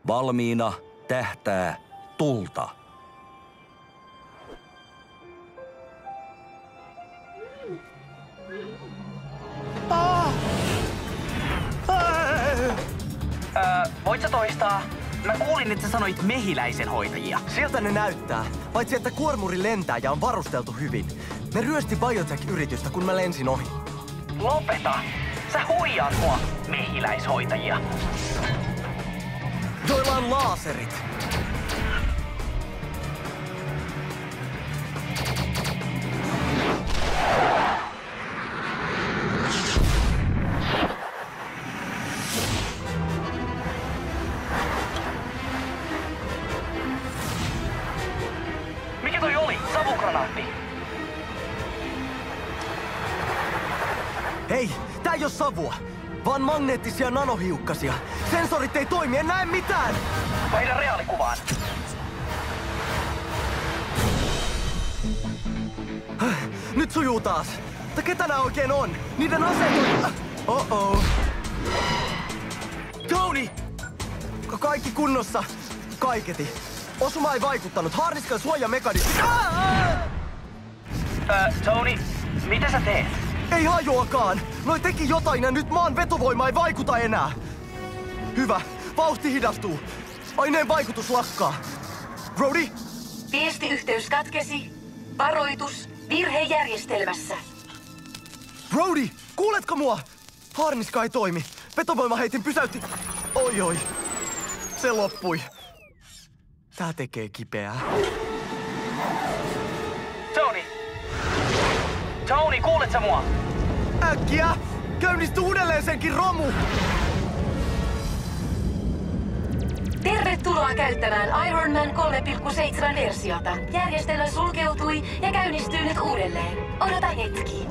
Valmiina tähtää tulta. Voit sä toistaa? Mä kuulin, että sä sanoit mehiläisen hoitajia. Siltä ne näyttää, paitsi että kuormuri lentää ja on varusteltu hyvin. Ne ryösti biotech-yritystä, kun mä lensin ohi. Lopeta! Sä huijaat mua, mehiläishoitajia. Joilla on laaserit. Mikä toi oli? Savukranaatti. Hei, tää ei oo savua, vaan magneettisia nanohiukkasia. Sensorit ei toimi, en näe mitään! Vaihda reaalikuvaan. Nyt sujuu taas. Mutta ketä nää oikein on? Niiden aseet on... Oh-oh. Tony! Kaikki kunnossa. Kaiketi. Osuma ei vaikuttanut. Haarniskan suojamekanismi. Tony, mitä sä teet? Ei hajuakaan. Noi teki jotain ja nyt maan vetovoima ei vaikuta enää. Hyvä. Vauhti hidastuu. Aineen vaikutus lakkaa. Brody? Viestiyhteys katkesi. Varoitus. Virhe järjestelmässä. Brody, kuuletko mua? Harniska ei toimi. Vetovoimaheitin pysäytti... Oi. Se loppui. Tää tekee kipeää. Tony, kuulet sä mua? Äkkiä! Käynnisty uudelleen senkin romu! Tervetuloa käyttämään Iron Man 3.7 versiota. Järjestelmä sulkeutui ja käynnistyy nyt uudelleen. Odota hetki.